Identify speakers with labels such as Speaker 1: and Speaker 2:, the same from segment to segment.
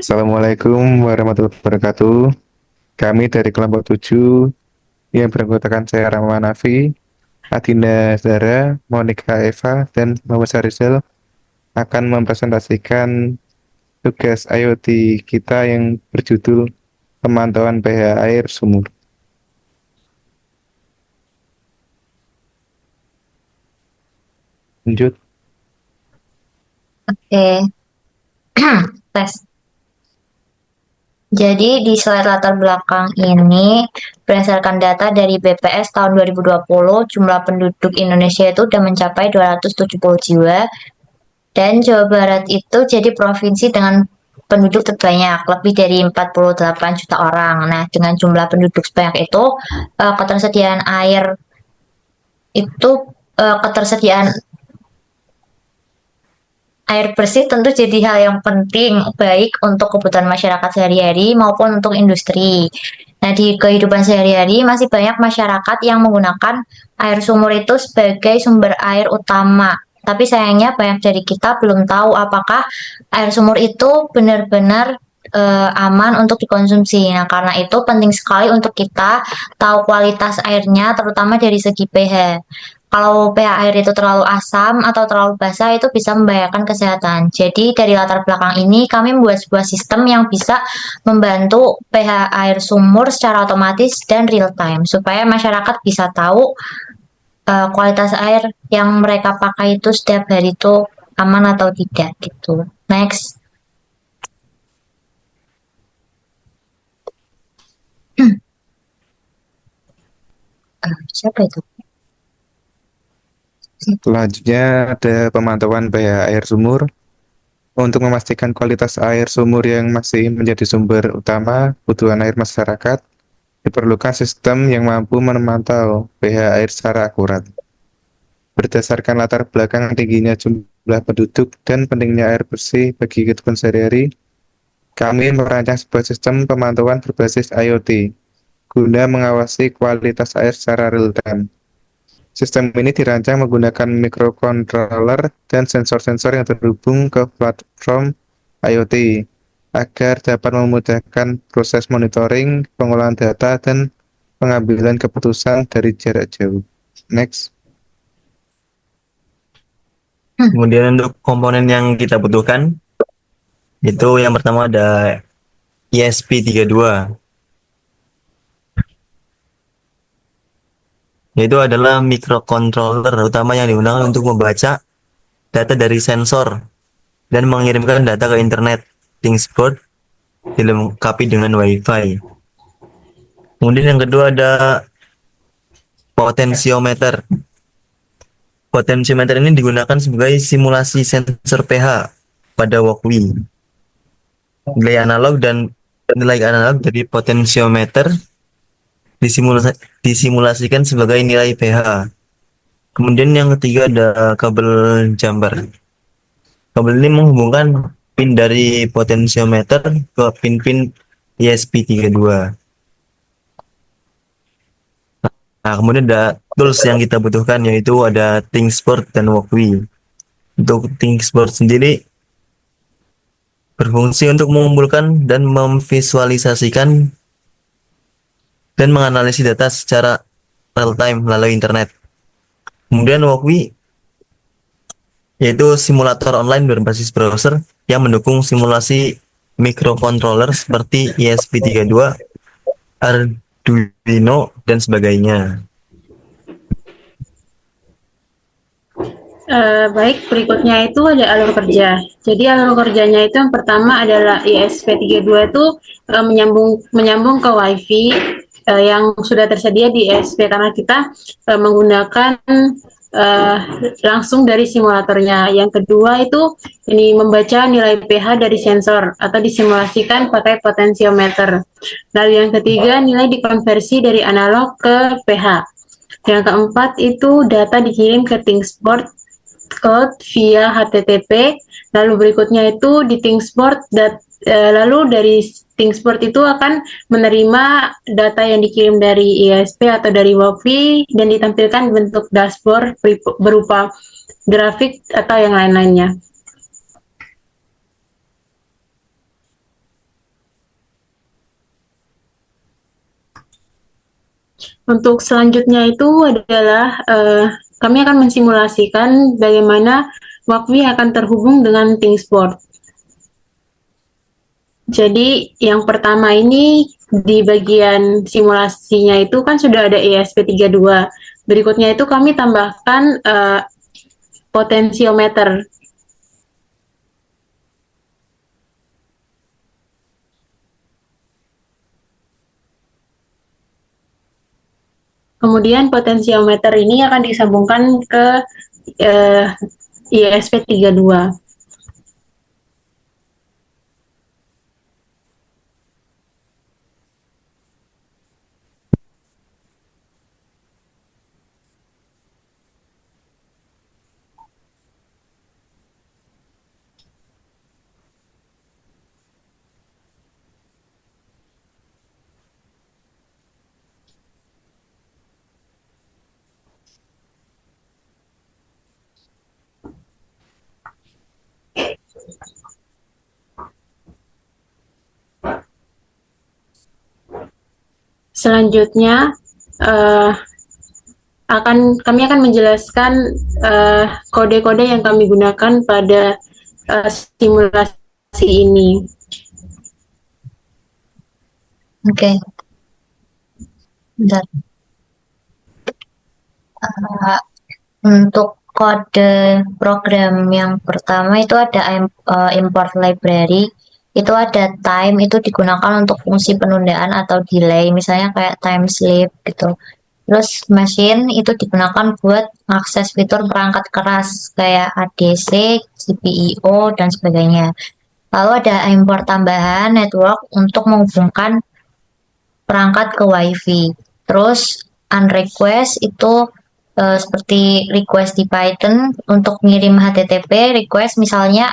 Speaker 1: Assalamualaikum warahmatullahi wabarakatuh. Kami dari kelompok 7 yang beranggotakan saya Rama Nafi, Adinda Zara, Monica Eva, dan Muhammad Sarizal akan mempresentasikan tugas IoT kita yang berjudul pemantauan pH air sumur. Lanjut.
Speaker 2: Oke, tes. Jadi di slide latar belakang ini, berdasarkan data dari BPS tahun 2020, jumlah penduduk Indonesia itu sudah mencapai 270 jiwa, dan Jawa Barat itu jadi provinsi dengan penduduk terbanyak, lebih dari 48 juta orang. Nah, dengan jumlah penduduk sebanyak itu, ketersediaan air itu, ketersediaan air bersih tentu jadi hal yang penting, baik untuk kebutuhan masyarakat sehari-hari maupun untuk industri. Nah, di kehidupan sehari-hari masih banyak masyarakat yang menggunakan air sumur itu sebagai sumber air utama. Tapi sayangnya banyak dari kita belum tahu apakah air sumur itu benar-benar aman untuk dikonsumsi. Nah, karena itu penting sekali untuk kita tahu kualitas airnya, terutama dari segi pH. Kalau pH air itu terlalu asam atau terlalu basah itu bisa membahayakan kesehatan. Jadi dari latar belakang ini kami membuat sebuah sistem yang bisa membantu pH air sumur secara otomatis dan real time supaya masyarakat bisa tahu kualitas air yang mereka pakai itu setiap hari itu aman atau tidak gitu. Next. Siapa itu?
Speaker 1: Selanjutnya ada pemantauan pH air sumur. Untuk memastikan kualitas air sumur yang masih menjadi sumber utama kebutuhan air masyarakat, diperlukan sistem yang mampu memantau pH air secara akurat. Berdasarkan latar belakang tingginya jumlah penduduk dan pentingnya air bersih bagi kehidupan sehari-hari, kami merancang sebuah sistem pemantauan berbasis IoT guna mengawasi kualitas air secara real time. Sistem ini dirancang menggunakan microcontroller dan sensor-sensor yang terhubung ke platform IoT agar dapat memudahkan proses monitoring, pengolahan data, dan pengambilan keputusan dari jarak jauh. Next.
Speaker 3: Kemudian untuk komponen yang kita butuhkan, itu yang pertama ada ESP32, yaitu adalah microcontroller utama yang digunakan untuk membaca data dari sensor dan mengirimkan data ke internet. Thingsboard dilengkapi dengan WiFi. Kemudian yang kedua ada potensiometer. Potensiometer ini digunakan sebagai simulasi sensor pH pada walkway. Nilai analog dari potensiometer disimulasikan sebagai nilai pH. Kemudian yang ketiga ada kabel jumper. Kabel ini menghubungkan pin dari potensiometer ke pin-pin ESP32. Nah, kemudian ada tools yang kita butuhkan, yaitu ada ThinkSport dan Walkwi. Untuk ThinkSport sendiri berfungsi untuk mengumpulkan dan memvisualisasikan dan menganalisis data secara real time melalui internet. Kemudian Walkwi yaitu simulator online berbasis browser yang mendukung simulasi microcontroller seperti ESP32, Arduino, dan sebagainya.
Speaker 4: Baik, berikutnya itu ada alur kerja. Jadi alur kerjanya itu yang pertama adalah ESP32 itu menyambung ke WiFi yang sudah tersedia di ESP karena kita menggunakan langsung dari simulatornya. Yang kedua itu ini membaca nilai pH dari sensor atau disimulasikan pakai potensiometer. Lalu yang ketiga nilai dikonversi dari analog ke pH. Yang keempat itu data dikirim ke ThinkSport code via HTTP. Lalu berikutnya itu di ThinkSport lalu dari ThinkSport itu akan menerima data yang dikirim dari ISP atau dari WiFi dan ditampilkan bentuk dashboard berupa grafik atau yang lain-lainnya. Untuk selanjutnya itu adalah kami akan mensimulasikan bagaimana Walkme akan terhubung dengan ThinkSport. Jadi yang pertama ini di bagian simulasinya itu kan sudah ada ESP32. Berikutnya itu kami tambahkan potensiometer. Kemudian potensiometer ini akan disambungkan ke ISP32. Selanjutnya kami akan menjelaskan kode-kode yang kami gunakan pada simulasi ini.
Speaker 2: Oke. Bentar. Untuk kode program yang pertama itu ada import library. Itu ada time, itu digunakan untuk fungsi penundaan atau delay, misalnya kayak time sleep gitu. Terus machine itu digunakan buat akses fitur perangkat keras kayak ADC, GPIO, dan sebagainya. Lalu ada import tambahan network untuk menghubungkan perangkat ke WiFi. Terus unrequest itu seperti request di Python untuk ngirim HTTP request, misalnya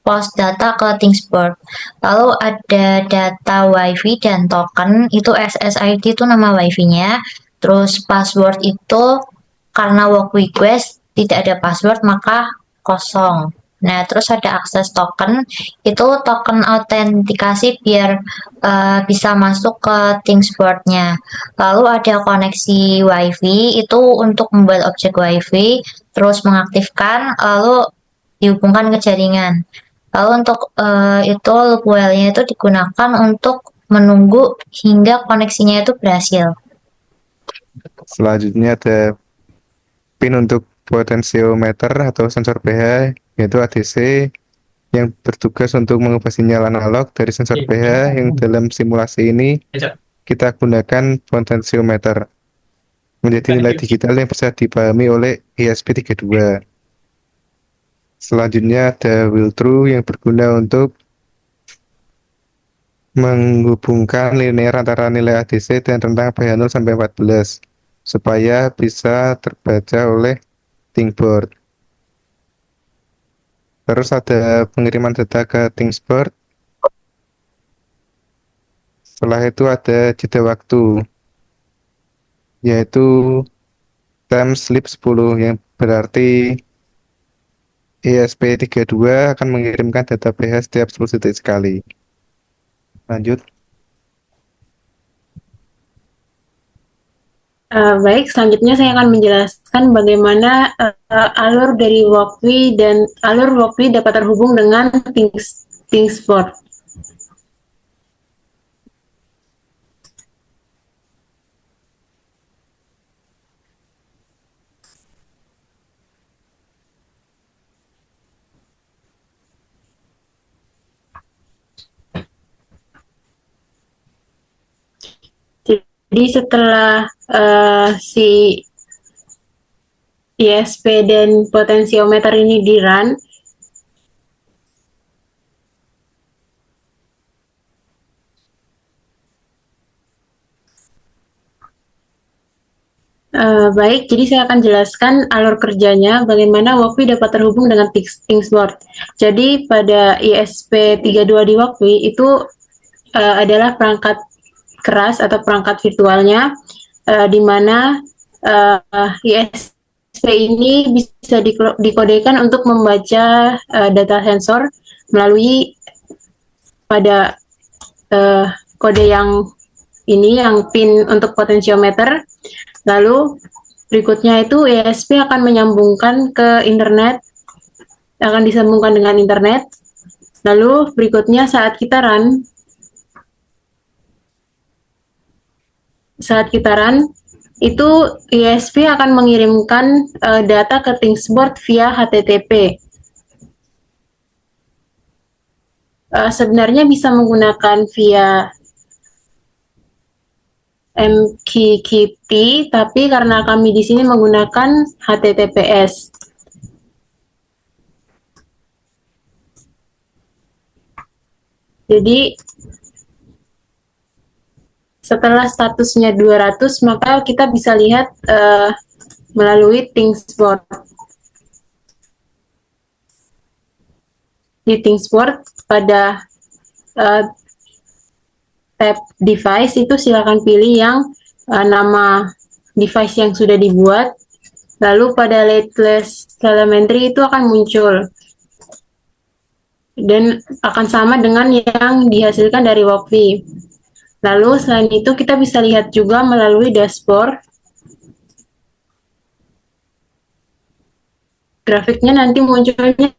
Speaker 2: post data ke ThinkSport. Lalu ada data WiFi dan token, itu SSID itu nama WiFi-nya. Terus password itu karena work request tidak ada password maka kosong. Nah, terus ada akses token, itu token autentikasi biar bisa masuk ke ThinkSport-nya. Lalu ada koneksi WiFi, itu untuk membuat objek WiFi, terus mengaktifkan, lalu dihubungkan ke jaringan. Lalu untuk itu loop while-nya itu digunakan untuk menunggu hingga koneksinya itu berhasil.
Speaker 1: Selanjutnya ada pin untuk potensiometer atau sensor pH, yaitu ADC, yang bertugas untuk mengubah sinyal analog dari sensor pH yang dalam simulasi ini kita gunakan potensiometer menjadi nilai digital yang bisa dipahami oleh ESP32. Selanjutnya ada will true yang berguna untuk menghubungkan linear antara nilai ADC dan rentang pH 0 sampai 14 supaya bisa terbaca oleh ThinkBoard. Terus ada pengiriman data ke ThinkSport. Setelah itu ada jeda waktu, yaitu time sleep 10, yang berarti ESP32 akan mengirimkan data pH setiap 10 detik sekali. Lanjut.
Speaker 4: Baik, selanjutnya saya akan menjelaskan bagaimana alur dari Walkme dan alur Walkme dapat terhubung dengan ThinkSport. Jadi setelah si ISP dan potensiometer ini di-run, baik, jadi saya akan jelaskan alur kerjanya, bagaimana Walkme dapat terhubung dengan ThinkSport. Jadi pada ISP32 di Walkme itu adalah perangkat keras atau perangkat virtualnya, di mana ISP ini bisa dikodekan untuk membaca data sensor melalui pada kode yang ini yang pin untuk potensiometer. Lalu berikutnya itu ESP akan menyambungkan ke internet, akan disambungkan dengan internet. Lalu berikutnya saat kita run itu ESP akan mengirimkan data ke ThinkSboard via HTTP. Sebenarnya bisa menggunakan via MQTT, tapi karena kami di sini menggunakan HTTPS. Jadi setelah statusnya 200, maka kita bisa lihat melalui ThinkSboard. Di ThinkSboard pada tab device itu silakan pilih yang nama device yang sudah dibuat. Lalu pada Lateless Telemetry itu akan muncul dan akan sama dengan yang dihasilkan dari Walkvi. Lalu selain itu kita bisa lihat juga melalui dashboard. Grafiknya nanti munculnya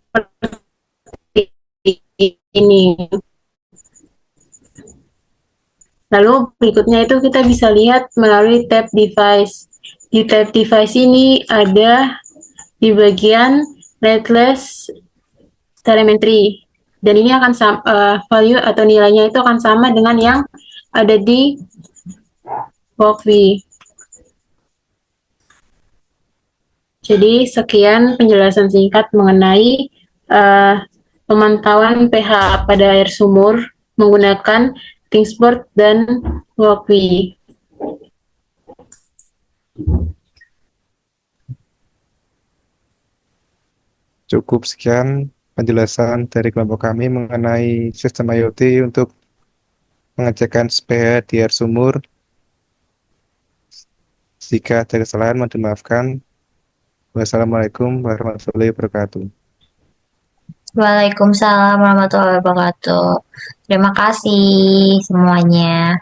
Speaker 4: seperti ini. Lalu berikutnya itu kita bisa lihat melalui tab device. Di tab device ini ada di bagian Lateless Telemetry. Dan ini akan value atau nilainya itu akan sama dengan yang ada di Walkvi. Jadi sekian penjelasan singkat mengenai pemantauan pH pada air sumur menggunakan ThinkSboard dan Walkvi.
Speaker 1: Cukup sekian penjelasan dari kelompok kami mengenai sistem IoT untuk pengecekan pH di air sumur. Jika ada kesalahan, mohon dimaafkan. Wassalamualaikum warahmatullahi wabarakatuh.
Speaker 2: Waalaikumsalam warahmatullahi wabarakatuh. Terima kasih semuanya.